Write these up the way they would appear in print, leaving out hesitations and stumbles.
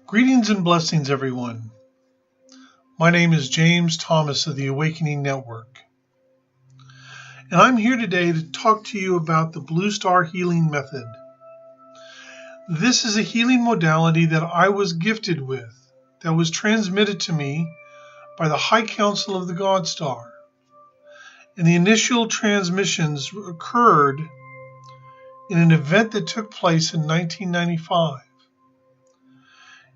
Greetings and blessings, everyone. My name is James Thomas of the Awakening Network, and I'm here today to talk to you about the BlueStar Healing method. This is a healing modality that I was gifted with, that was transmitted to me by the High Council of the God Star. And the initial transmissions occurred in an event that took place in 1995.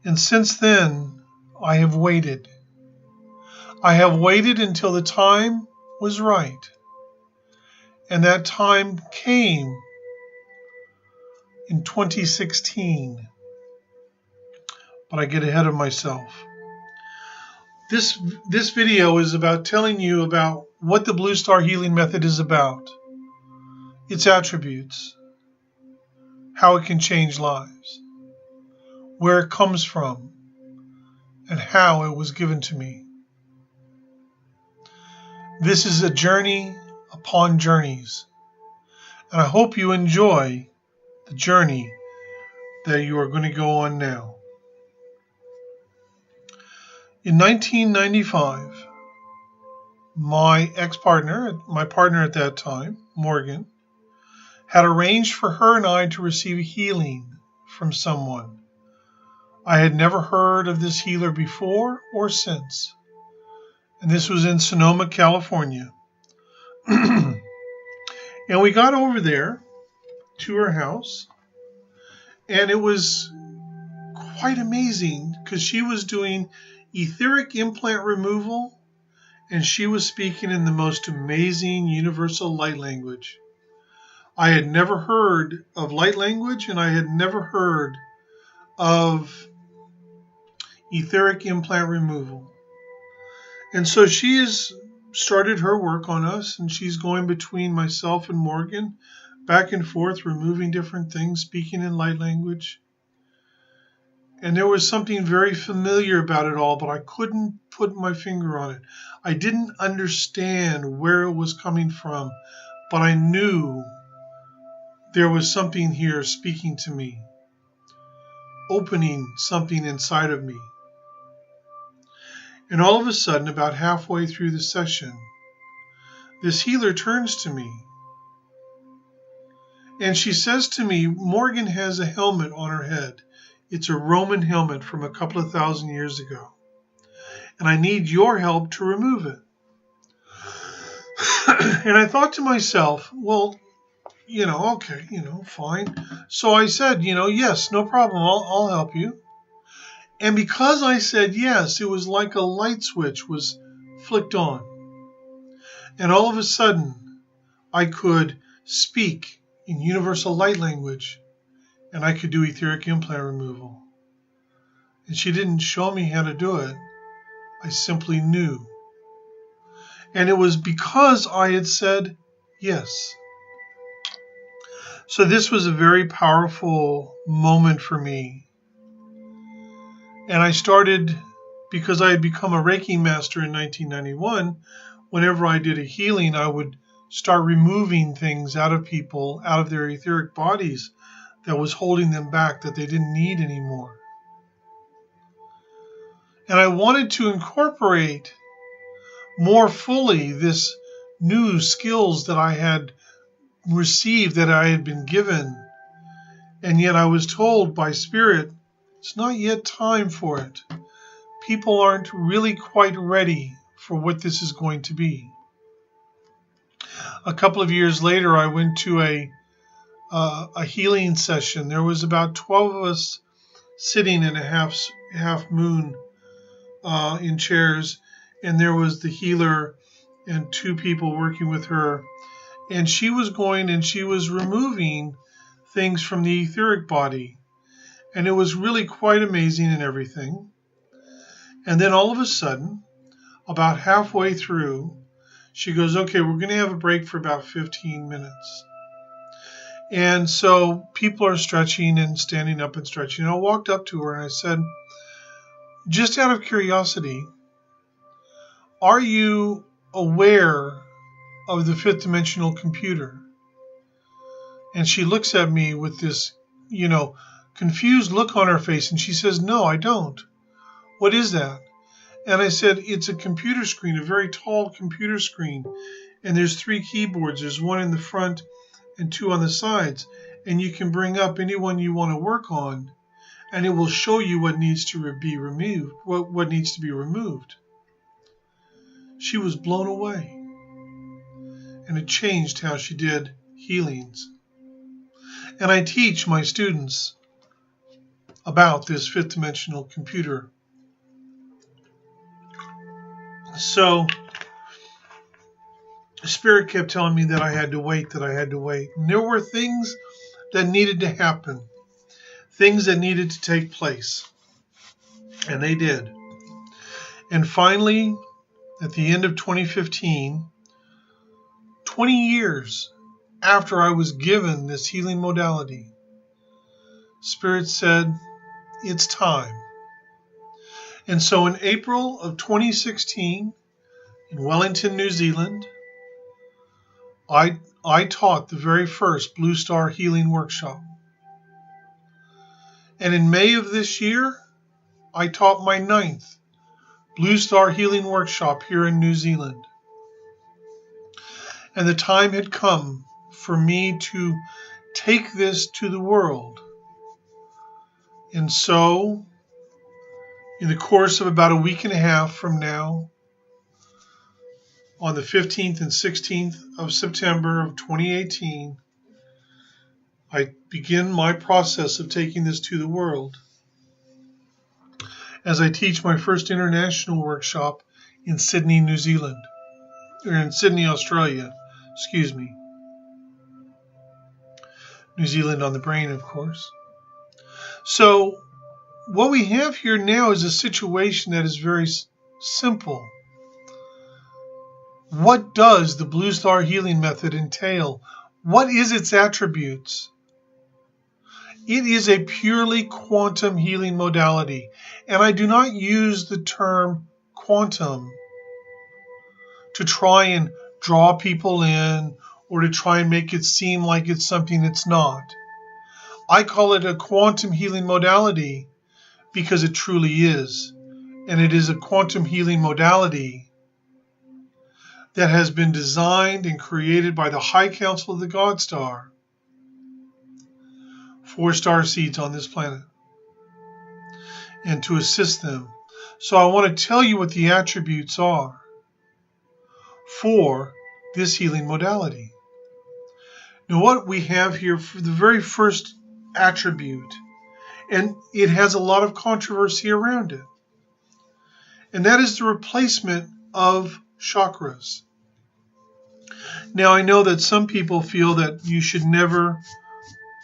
And since then, I have waited. I have waited until the time was right. And that time came in 2016. But I get ahead of myself. This video is about telling you about what the BlueStar Healing method is about, its attributes, how it can change lives, where it comes from, and how it was given to me. This is a journey upon journeys, and I hope you enjoy the journey that you are going to go on now. In 1995, my partner at that time, Morgan, had arranged for her and I to receive healing from someone. I had never heard of this healer before or since, and this was in Sonoma, California. And we got over there to her house, and it was quite amazing because she was doing etheric implant removal, and she was speaking in the most amazing universal light language. I had never heard of light language, and I had never heard of etheric implant removal. And so she has started her work on us, and she's going between myself and Morgan, back and forth, removing different things, speaking in light language. And there was something very familiar about it all, but I couldn't put my finger on it. I didn't understand where it was coming from, but I knew there was something here speaking to me, opening something inside of me. And all of a sudden, about halfway through the session, this healer turns to me, and she says to me, Morgan has a helmet on her head. It's a Roman helmet from a couple of thousand years ago, and I need your help to remove it. And I thought to myself, well, okay, fine. So I said, yes, no problem. I'll help you. And because I said yes, it was like a light switch was flicked on. And all of a sudden, I could speak in universal light language, and I could do etheric implant removal. And she didn't show me how to do it. I simply knew. And it was because I had said yes. So this was a very powerful moment for me. And I started, because I had become a Reiki master in 1991, whenever I did a healing, I would start removing things out of people, out of their etheric bodies that was holding them back, that they didn't need anymore. And I wanted to incorporate more fully this new skills that I had received, that I had been given. And yet I was told by Spirit, it's not yet time for it. People aren't really quite ready for what this is going to be. A couple of years later, I went to a healing session. There was about 12 of us sitting in a half moon in chairs, and there was the healer and two people working with her. And she was going and she was removing things from the etheric body. And it was really quite amazing and everything. And then all of a sudden, about halfway through, she goes, okay, we're going to have a break for about 15 minutes. And so people are stretching and standing up and stretching. And I walked up to her and I said, just out of curiosity, are you aware of the fifth dimensional computer? And she looks at me with this, confused look on her face, and she says, "No, I don't. What is that?" And I said, "It's a computer screen, a very tall computer screen. And there's 3 keyboards. There's one in the front and 2 on the sides. And you can bring up any one you want to work on, and it will show you what needs to be removed, what needs to be removed." She was blown away. And it changed how she did healings. And I teach my students about this 5th dimensional computer. So Spirit kept telling me that I had to wait, And there were things that needed to happen, things that needed to take place. And they did. And finally, at the end of 2015, 20 years after I was given this healing modality, Spirit said, "It's time." And so in April of 2016, in Wellington, New Zealand, I taught the very first BlueStar Healing workshop. And in May of this year, I taught my 9th BlueStar Healing workshop here in New Zealand. And the time had come for me to take this to the world. And so, in the course of about a week and a half from now, on the 15th and 16th of September of 2018, I begin my process of taking this to the world as I teach my first international workshop in Sydney, New Zealand, or in Sydney, Australia, excuse me. New Zealand on the brain, of course. So what we have here now is a situation that is very simple. What does the BlueStar Healing method entail? What is its attributes? It is a purely quantum healing modality, and I do not use the term quantum to try and draw people in or to try and make it seem like it's something it's not. I call it a quantum healing modality because it truly is, and it is a quantum healing modality that has been designed and created by the High Council of the God Star for star seeds on this planet and to assist them. So I want to tell you what the attributes are for this healing modality. Now what we have here for the very first attribute, and it has a lot of controversy around it, and that is the replacement of chakras. Now I know that some people feel that you should never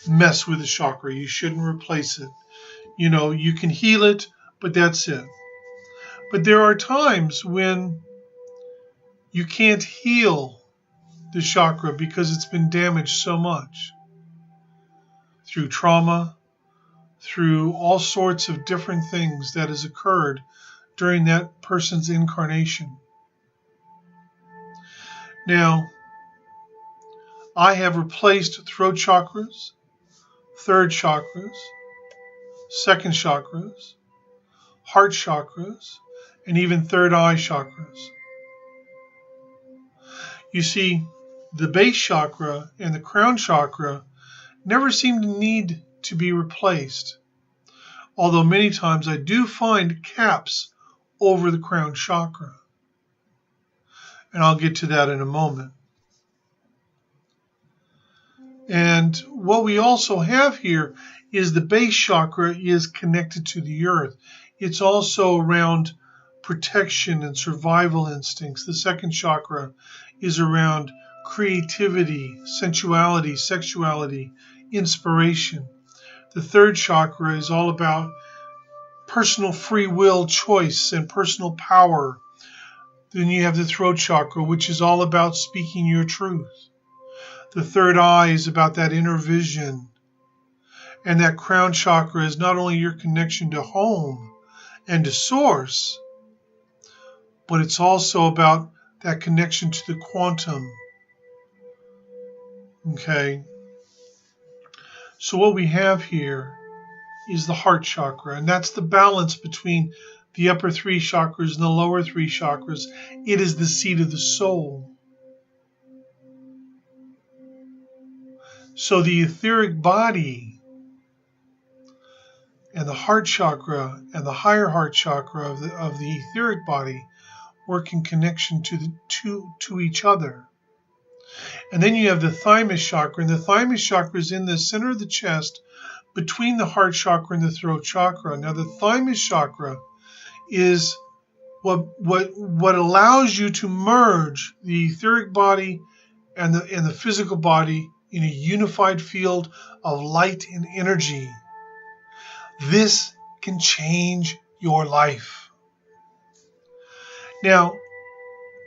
mess with a chakra. You shouldn't replace it. You know, you can heal it, but that's it. But there are times when you can't heal the chakra because it's been damaged so much through trauma, through all sorts of different things that has occurred during that person's incarnation. Now, I have replaced throat chakras, third chakras, second chakras, heart chakras, and even third eye chakras. You see, the base chakra and the crown chakra never seem to need to be replaced, although many times I do find caps over the crown chakra. And I'll get to that in a moment. And what we also have here is the base chakra is connected to the earth. It's also around protection and survival instincts. The second chakra is around creativity, sensuality, sexuality, inspiration. The third chakra is all about personal free will, choice, and personal power. Then you have the throat chakra, which is all about speaking your truth. The third eye is about that inner vision. And that crown chakra is not only your connection to home and to source, but it's also about that connection to the quantum. Okay? So what we have here is the heart chakra, and that's the balance between the upper three chakras and the lower three chakras. It is the seat of the soul. So the etheric body and the heart chakra and the higher heart chakra of the etheric body work in connection to each other. And then you have the thymus chakra, and the thymus chakra is in the center of the chest between the heart chakra and the throat chakra. Now the thymus chakra is what allows you to merge the etheric body and the physical body in a unified field of light and energy. This can change your life. Now,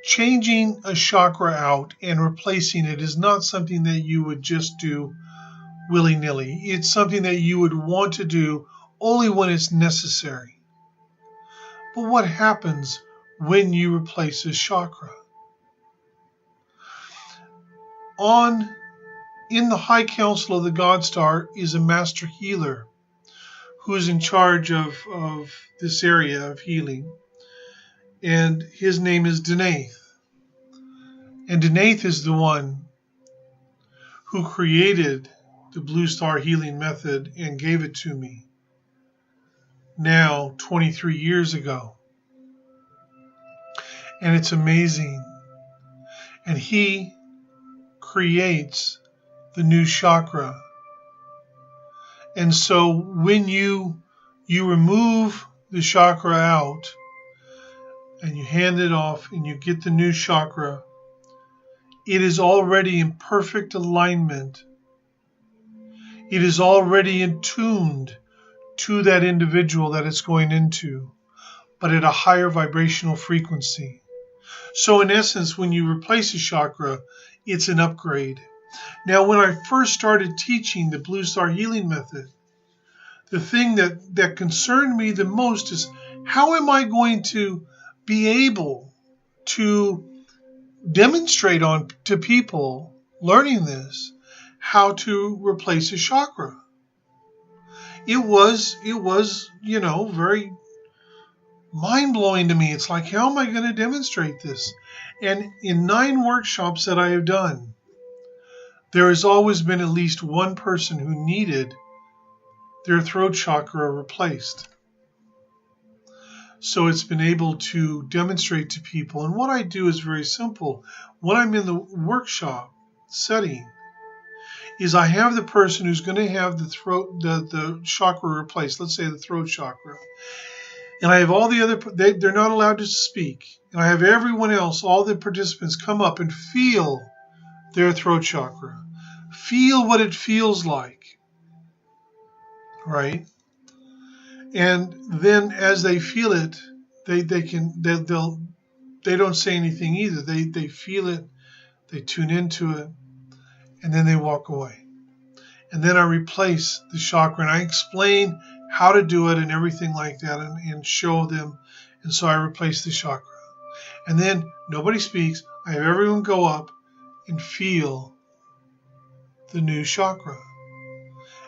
changing a chakra out and replacing it is not something that you would just do willy-nilly. It's something that you would want to do only when it's necessary. But what happens when you replace a chakra? In the High Council of the God Star is a master healer who is in charge of this area of healing. And his name is Denath. And Denath is the one who created the BlueStar Healing method and gave it to me now 23 years ago. And it's amazing. And he creates the new chakra. And so when you remove the chakra out and you hand it off and you get the new chakra, it is already in perfect alignment. It is already attuned to that individual that it's going into, but at a higher vibrational frequency. So in essence, when you replace a chakra, it's an upgrade. Now, when I first started teaching the BlueStar Healing method, the thing that concerned me the most is, how am I going to be able to demonstrate to people learning this how to replace a chakra? It was very mind-blowing to me. It's like, how am I going to demonstrate this? And in 9 workshops that I have done, there has always been at least one person who needed their throat chakra replaced. So it's been able to demonstrate to people. And what I do is very simple. When I'm in the workshop setting, is I have the person who's going to have the chakra replaced, let's say the throat chakra. And I have all the other, they're not allowed to speak. And I have everyone else, all the participants, come up and feel their throat chakra. Feel what it feels like, right? And then as they feel it, they don't say anything either. They feel it, they tune into it, and then they walk away. And then I replace the chakra, and I explain how to do it and everything like that, and show them. And so I replace the chakra. And then nobody speaks. I have everyone go up and feel the new chakra.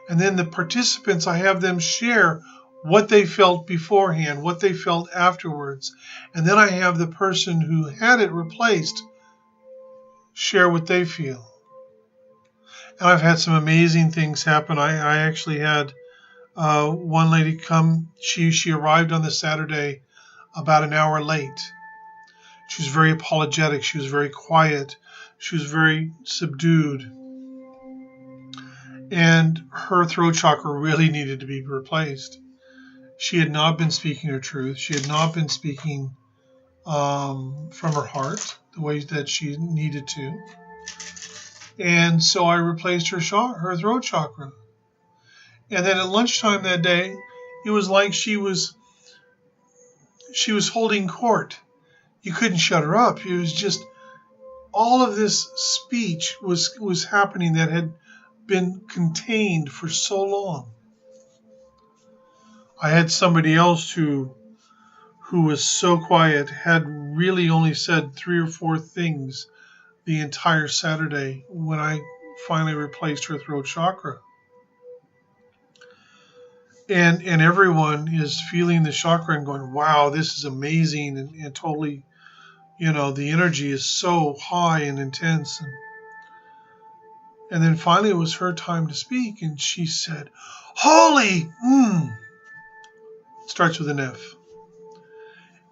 And then the participants, I have them share what they felt beforehand, what they felt afterwards. And then I have the person who had it replaced share what they feel. And I've had some amazing things happen. I actually had one lady come. She arrived on the Saturday about an hour late. She was very apologetic. She was very quiet. She was very subdued. And her throat chakra really needed to be replaced. She had not been speaking her truth. She had not been speaking from her heart the way that she needed to. And so I replaced her throat chakra. And then at lunchtime that day, it was like she was holding court. You couldn't shut her up. It was just all of this speech was happening that had been contained for so long. I had somebody else who was so quiet, had really only said 3 or 4 things the entire Saturday when I finally replaced her throat chakra. And everyone is feeling the chakra and going, wow, this is amazing, and totally, the energy is so high and intense. And then finally it was her time to speak, and she said, holy, starts with an F.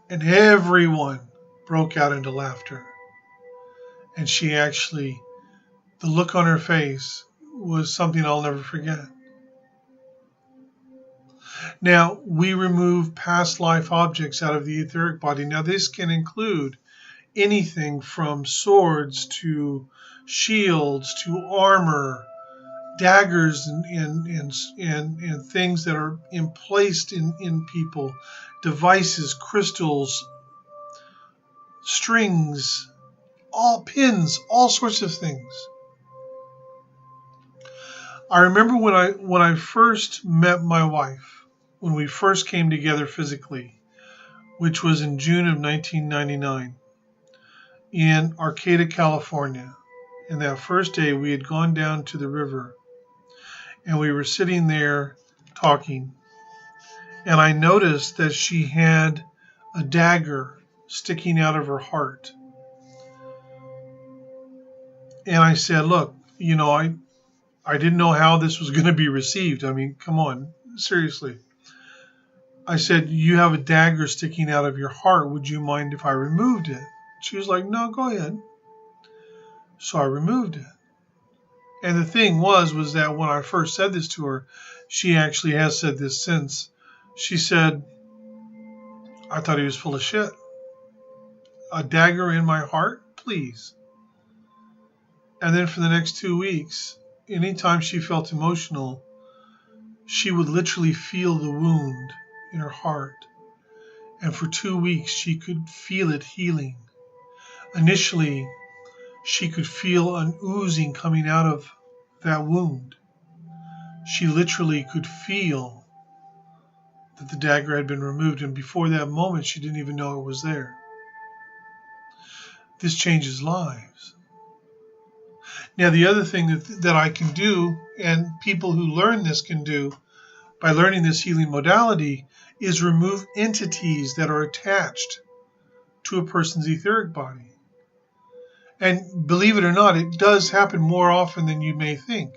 And everyone broke out into laughter. And she actually, the look on her face was something I'll never forget. Now, we remove past life objects out of the etheric body. Now, this can include anything from swords to shields to armor, daggers, and things that are placed in people, devices, crystals, strings, all pins, all sorts of things. I remember when I first met my wife, when we first came together physically, which was in June of 1999 in Arcata, California. And that first day we had gone down to the river and we were sitting there talking. And I noticed that she had a dagger sticking out of her heart. And I said, look, I didn't know how this was going to be received. I mean, come on, seriously. I said, you have a dagger sticking out of your heart. Would you mind if I removed it? She was like, no, go ahead. So I removed it. And the thing was that when I first said this to her, she actually has said this since. She said, I thought he was full of shit. A dagger in my heart? Please. And then for the next 2 weeks, anytime she felt emotional, she would literally feel the wound in her heart. And for 2 weeks, she could feel it healing. Initially, she could feel an oozing coming out of that wound. She literally could feel that the dagger had been removed, and before that moment, she didn't even know it was there. This changes lives. Now, the other thing that I can do, and people who learn this can do by learning this healing modality, is remove entities that are attached to a person's etheric body. And believe it or not, it does happen more often than you may think.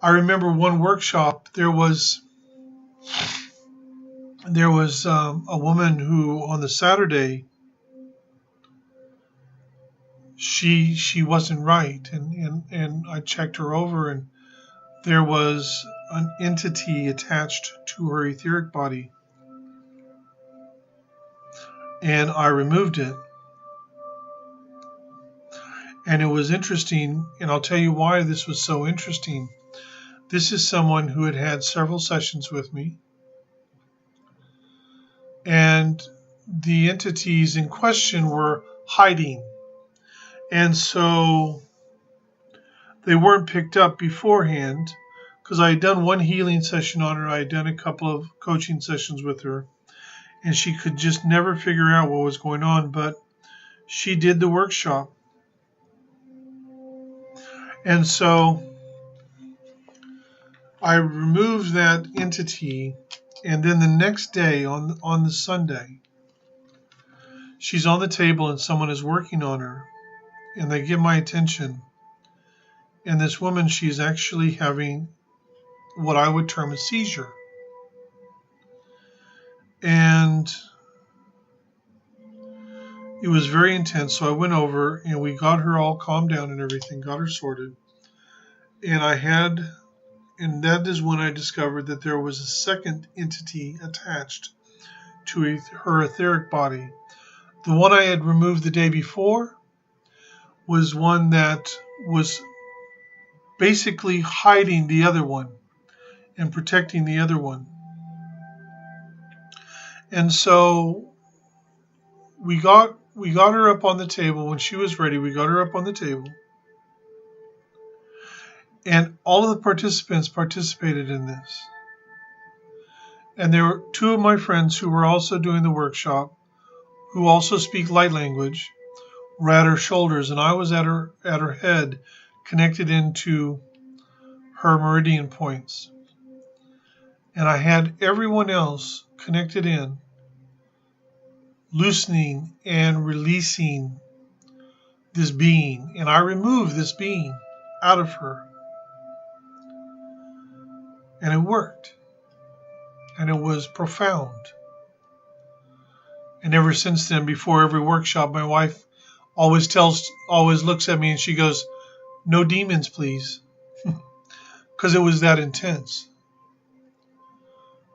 I remember one workshop, there was a woman who on the Saturday, she wasn't right, and I checked her over, and there was an entity attached to her etheric body, and I removed it. And it was interesting, and I'll tell you why this was so interesting. This is someone who had had several sessions with me, and the entities in question were hiding. And so they weren't picked up beforehand, because I had done one healing session on her. I had done a couple of coaching sessions with her, and she could just never figure out what was going on. But she did the workshop. And so I removed that entity, and then the next day on the Sunday, she's on the table and someone is working on her, and they get my attention. And this woman, she's actually having what I would term a seizure. And it was very intense. So I went over and we got her all calmed down and everything, got her sorted. And that is when I discovered that there was a second entity attached to her etheric body. The one I had removed the day before was one that was basically hiding the other one and protecting the other one. And so we got her up on the table. When she was ready, we got her up on the table. And all of the participants participated in this. And there were two of my friends who were also doing the workshop, who also speak light language, were at her shoulders, and I was at her head, connected into her meridian points. and I had everyone else connected in, loosening and releasing this being, and I removed this being out of her, and it worked, and it was profound. And ever since then, before every workshop, my wife always looks at me and she goes, "No demons, please," because it was that intense.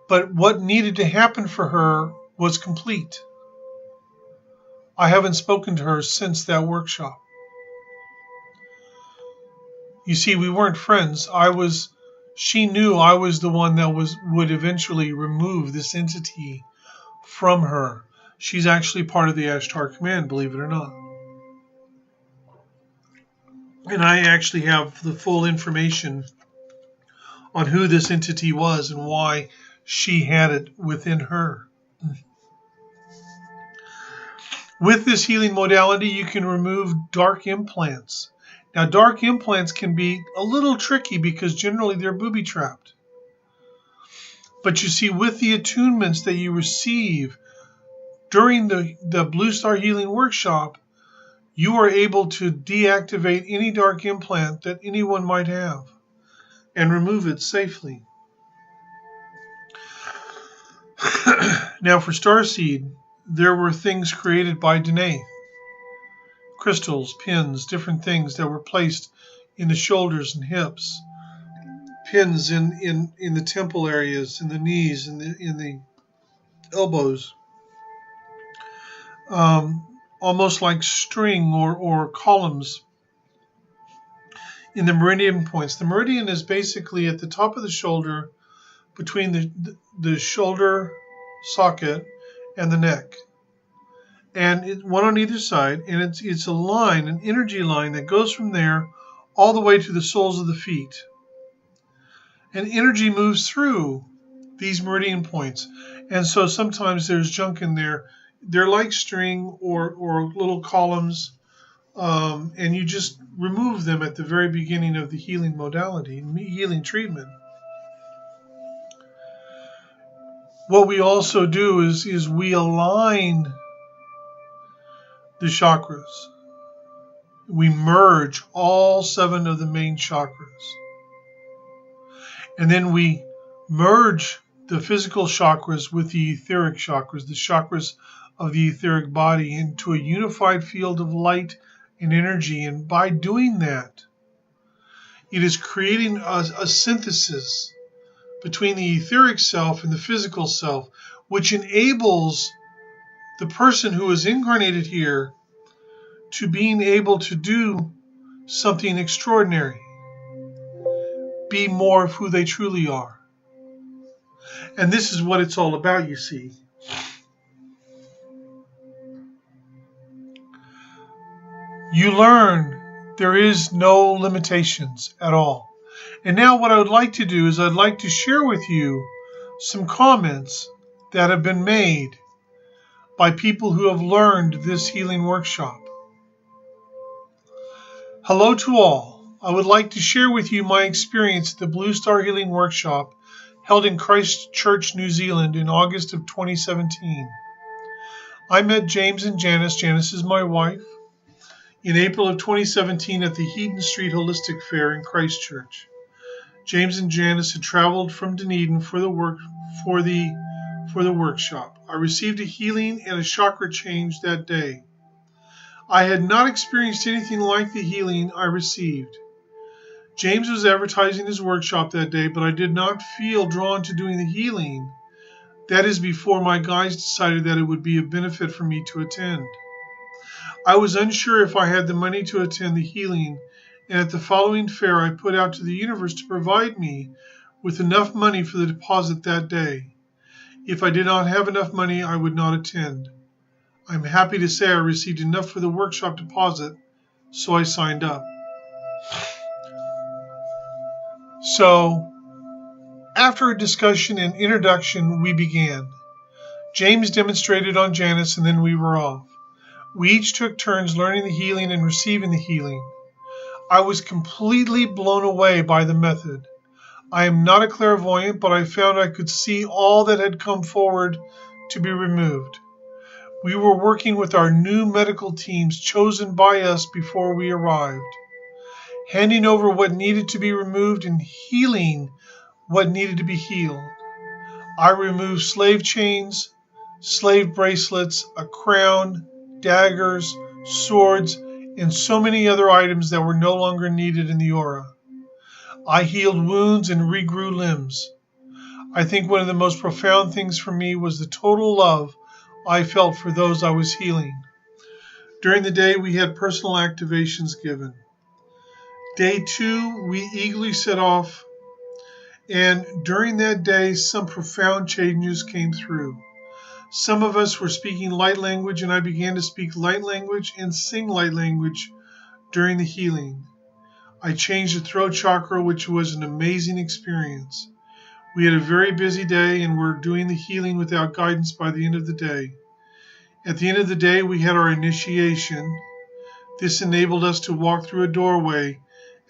But what needed to happen for her was complete. I haven't spoken to her since that workshop. You see, we weren't friends. She knew I was the one that would eventually remove this entity from her. She's actually part of the Ashtar Command, believe it or not. And I actually have the full information on who this entity was and why she had it within her. With this healing modality, you can remove dark implants. Now, dark implants can be a little tricky because generally they're booby-trapped. But you see, with the attunements that you receive during the BlueStar Healing Workshop, you are able to deactivate any dark implant that anyone might have and remove it safely. Now, for Starseed, there were things created by Danae. Crystals, pins, different things that were placed in the shoulders and hips. Pins in the temple areas, in the knees, in the elbows. Almost like string or columns in the meridian points. The meridian is basically at the top of the shoulder, between the shoulder socket and the neck, and one on either side, and it's a line, an energy line that goes from there all the way to the soles of the feet, and energy moves through these meridian points. And so sometimes there's junk in there. They're like string or little columns, and you just remove them at the very beginning of the healing modality, healing treatment. What we also do is we align the chakras. We merge all 7 of the main chakras. And then we merge the physical chakras with the etheric chakras, the chakras of the etheric body, into a unified field of light and energy. And by doing that, it is creating a synthesis between the etheric self and the physical self, which enables the person who is incarnated here to being able to do something extraordinary, be more of who they truly are. And this is what it's all about, you see. You learn there is no limitations at all. And now what I would like to do is I'd like to share with you some comments that have been made by people who have learned this healing workshop. Hello to all. I would like to share with you my experience at the BlueStar Healing Workshop held in Christchurch, New Zealand in August of 2017. I met James and Janice. Janice is my wife. In April of 2017 at the Heaton Street Holistic Fair in Christchurch. James and Janice had traveled from Dunedin for the workshop. I received a healing and a chakra change that day. I had not experienced anything like the healing I received. James was advertising his workshop that day, but I did not feel drawn to doing the healing. That is before my guides decided that it would be of benefit for me to attend. I was unsure if I had the money to attend the healing, and at the following fair I put out to the universe to provide me with enough money for the deposit that day. If I did not have enough money, I would not attend. I'm happy to say I received enough for the workshop deposit, so I signed up. So, after a discussion and introduction, we began. James demonstrated on Janice, and then we were off. We each took turns learning the healing and receiving the healing. I was completely blown away by the method. I am not a clairvoyant, but I found I could see all that had come forward to be removed. We were working with our new medical teams chosen by us before we arrived, handing over what needed to be removed and healing what needed to be healed. I removed slave chains, slave bracelets, a crown, daggers, swords, and so many other items that were no longer needed in the aura. I healed wounds and regrew limbs. I think one of the most profound things for me was the total love I felt for those I was healing. During the day, we had personal activations given. Day 2, we eagerly set off, and during that day, some profound changes came through. Some of us were speaking light language, and I began to speak light language and sing light language during the healing. I changed the throat chakra, which was an amazing experience. We had a very busy day and were doing the healing without guidance by the end of the day. At the end of the day, we had our initiation. This enabled us to walk through a doorway,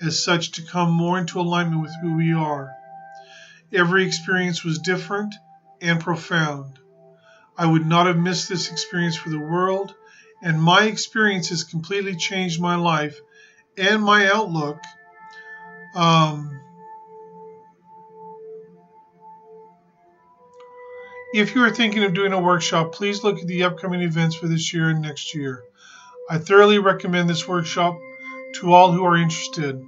as such, to come more into alignment with who we are. Every experience was different and profound. I would not have missed this experience for the world, and my experience has completely changed my life and my outlook. If you are thinking of doing a workshop, please look at the upcoming events for this year and next year. I thoroughly recommend this workshop to all who are interested.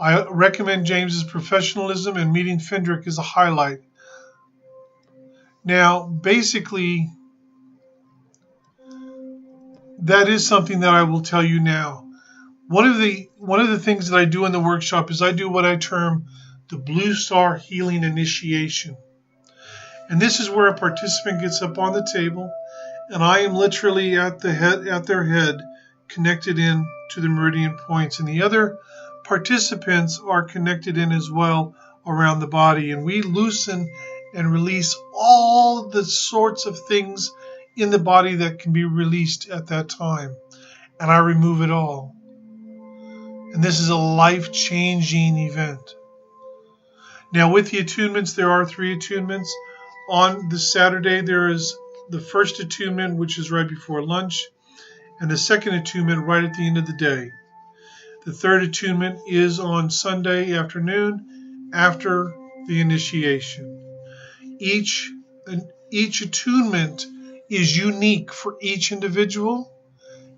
I recommend James's professionalism, and meeting Fendrick is a highlight. Now, basically, that is something that I will tell you now. One of the things that I do in the workshop is I do what I term the BlueStar Healing initiation. And this is where a participant gets up on the table, and I am literally at their head, connected in to the meridian points, and the other participants are connected in as well around the body, and we loosen and release all the sorts of things in the body that can be released at that time, and I remove it all. And this is a life-changing event. Now, with the attunements, there are 3 attunements. On the Saturday, there is the first attunement, which is right before lunch, and the second attunement right at the end of the day. The third attunement is on Sunday afternoon after the initiation. Each attunement is unique for each individual,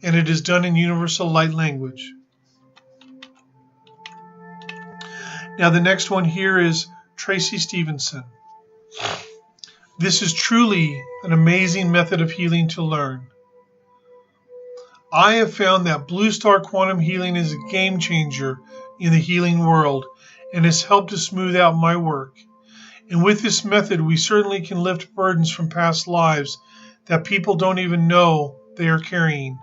and it is done in universal light language. Now, the next one here is Tracy Stevenson. This is truly an amazing method of healing to learn. I have found that BlueStar Quantum Healing is a game changer in the healing world and has helped to smooth out my work. And with this method, we certainly can lift burdens from past lives that people don't even know they are carrying.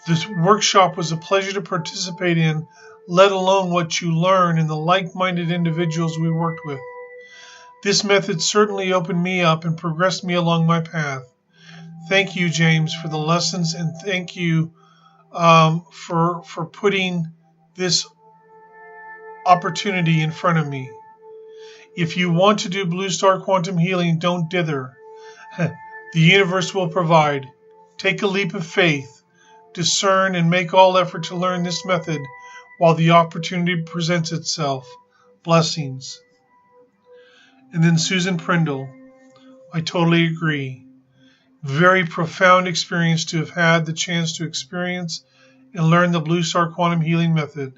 This workshop was a pleasure to participate in, let alone what you learn and the like-minded individuals we worked with. This method certainly opened me up and progressed me along my path. Thank you, James, for the lessons, and thank you for putting this opportunity in front of me. If you want to do BlueStar Quantum Healing, don't dither. The universe will provide. Take a leap of faith, discern, and make all effort to learn this method while the opportunity presents itself. Blessings. And then Susan Prindle, I totally agree. Very profound experience to have had the chance to experience and learn the BlueStar Quantum Healing method.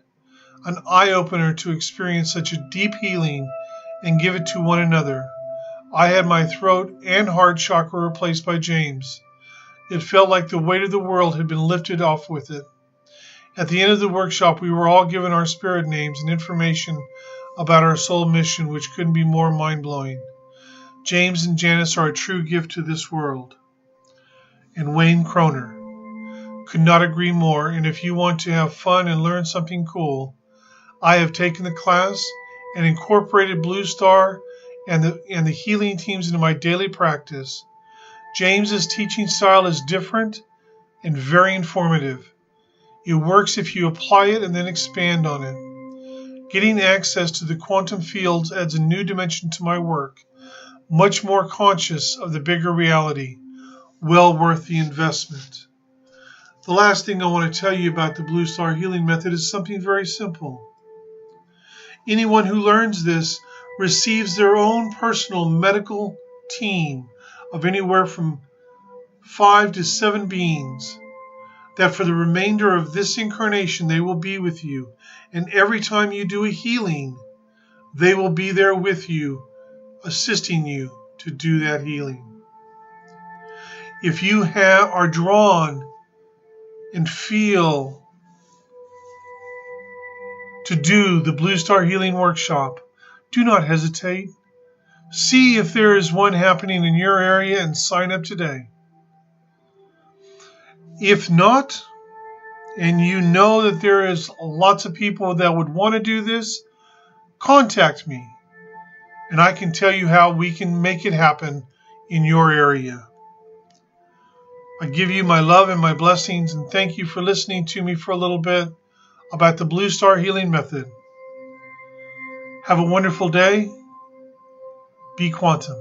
An eye-opener to experience such a deep healing and give it to one another. I had my throat and heart chakra replaced by James. It felt like the weight of the world had been lifted off with it. At the end of the workshop, we were all given our spirit names and information about our soul mission, which couldn't be more mind-blowing. James and Janice are a true gift to this world. And Wayne Croner. Could not agree more, and if you want to have fun and learn something cool, I have taken the class and incorporated BlueStar and the healing teams into my daily practice. James's teaching style is different and very informative. It works if you apply it and then expand on it. Getting access to the quantum fields adds a new dimension to my work, much more conscious of the bigger reality, well worth the investment. The last thing I want to tell you about the BlueStar Healing method is something very simple. Anyone who learns this receives their own personal medical team of anywhere from 5 to 7 beings, that for the remainder of this incarnation they will be with you, and every time you do a healing, they will be there with you, assisting you to do that healing. If you are drawn and feel to do the BlueStar Healing Workshop, do not hesitate. See if there is one happening in your area and sign up today. If not, and you know that there is lots of people that would want to do this, contact me, and I can tell you how we can make it happen in your area. I give you my love and my blessings, and thank you for listening to me for a little bit about the BlueStar Healing Method. Have a wonderful day. Be quantum.